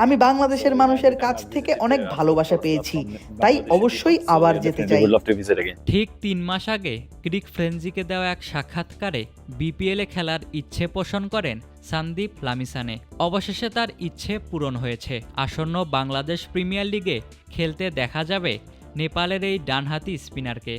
আমি বাংলাদেশের মানুষের কাছ থেকে অনেক ভালোবাসা পেয়েছি, তাই অবশ্যই আবার যেতে চাই। ঠিক ৩ মাস আগে ক্রিক ফ্রেঞ্জিকে দেওয়া এক সাক্ষাৎকারে বিপিএলে খেলার ইচ্ছে পোষণ করেন সন্দীপ লামিছানে। অবশেষে তার ইচ্ছে পূরণ হয়েছে। আসন্ন বাংলাদেশ প্রিমিয়ার লিগে খেলতে দেখা যাবে নেপালের এই ডানহাতি স্পিনারকে।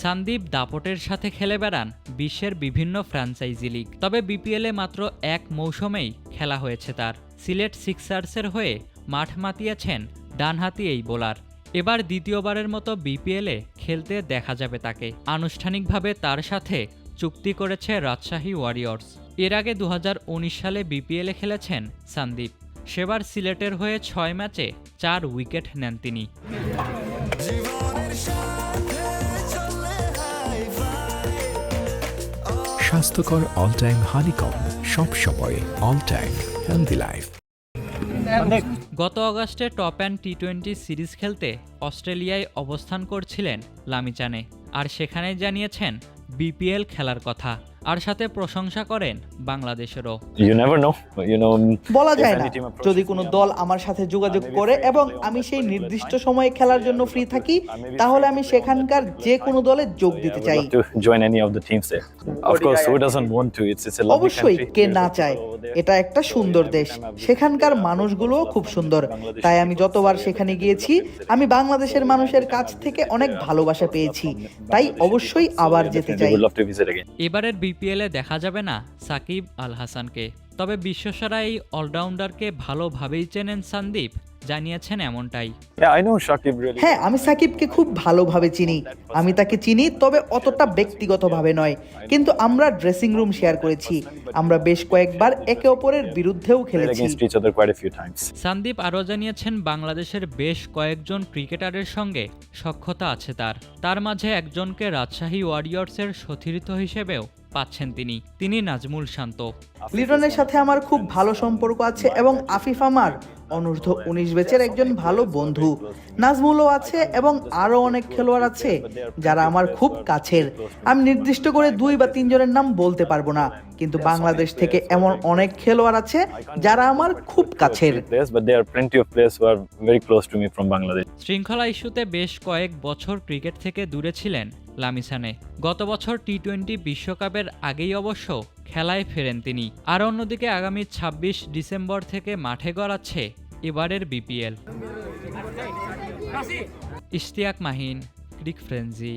সন্দীপ দাপটের সাথে খেলে বেড়ান বিশ্বের বিভিন্ন ফ্র্যাঞ্চাইজি লিগ। তবে বিপিএলে মাত্র এক মৌসুমেই খেলা হয়েছে তার। সিলেট সিক্সার্সের হয়ে মাঠ মাতিয়েছেন ডানহাতি এই বোলার। এবার দ্বিতীয়বারের মতো বিপিএলে খেলতে দেখা যাবে তাকে। আনুষ্ঠানিকভাবে তার সাথে চুক্তি করেছে রাজশাহী ওয়ারিয়র্স। এর আগে ২০১৯ সালে বিপিএলে খেলেছেন সন্দীপ। সেবার সিলেটের হয়ে ৬ ম্যাচে ৪ উইকেট নেন তিনি। স্বাস্থ্যকর অল টাইম হানিকম, সব সময় অল টাইম হেলদি লাইফ। গত আগস্টে টপ অ্যান্ড টি-20 সিরিজ খেলতে অস্ট্রেলিয়ায় অবস্থান করছিলেন লামিছানে, আর সেখানেই জানিয়েছেন বিপিএল খেলার কথা, আর সাথে প্রশংসা করেন বাংলাদেশেরও। বলা যায় না, যদি কোনো দল আমার সাথে যোগাযোগ করে এবং আমি সেই নির্দিষ্ট সময়ে খেলার জন্য ফ্রি থাকি, তাহলে আমি সেখানকার যে কোনো দলে যোগ দিতে চাই। অবশ্যই, কে না চায়? এটা একটা সুন্দর দেশ, সেখানকার মানুষগুলোও খুব সুন্দর। তাই আমি যতবার সেখানে গিয়েছি, আমি বাংলাদেশের মানুষের কাছ থেকে অনেক ভালোবাসা পেয়েছি, তাই অবশ্যই আবার যেতে চাই। এবারের বিপিএলে দেখা যাবে না সাকিব আল হাসানকে, তবে বিশ্বসেরা এই অলরাউন্ডারকে ভালোভাবেই চেনেন সন্দীপ, জানিয়েছেন এমনটাই। হ্যাঁ, আমি সাকিবকে খুব ভালোভাবে চিনি। আমি তাকে চিনি, তবে অতটা ব্যক্তিগতভাবে নয়, কিন্তু আমরা ড্রেসিং রুম শেয়ার করেছি। আমরা বেশ কয়েকবার একে অপরের বিরুদ্ধেও খেলেছি। সন্দীপ আরও জানিয়েছেন বাংলাদেশের বেশ কয়েকজন ক্রিকেটারের সঙ্গে সখ্যতা আছে তার মাঝে একজনকে রাজশাহী ওয়ারিয়র্সের সতীর্থ হিসেবেও পাচ্ছেন তিনি নাজমুল শান্ত। লিটনের সাথে আমার খুব ভালো সম্পর্ক আছে এবং আফিফ আমার অনূর্ধ্ব-19 ব্যাচের একজন ভালো বন্ধু। নাজমুলও আছে এবং আরও অনেক খেলোয়াড় আছে যারা আমার খুব কাছের। আমি নির্দিষ্ট করে 2 বা 3 জনের নাম বলতে পারবো না, কিন্তু বাংলাদেশ থেকে এমন অনেক খেলোয়াড় আছে যারা আমার খুব কাছের। শৃঙ্খলা ইস্যুতে বেশ কয়েক বছর ক্রিকেট থেকে দূরে ছিলেন লামিছানে। গত বছর টি-20 বিশ্বকাপের আগেই অবশ্য খেলায় ফেরেন তিনি। আর অন্যদিকে আগামী ২৬ ডিসেম্বর থেকে মাঠে গড়াচ্ছে এবারের বিপিএল। ইশতিয়াক মাহিন, ক্রিক ফ্রেঞ্জি।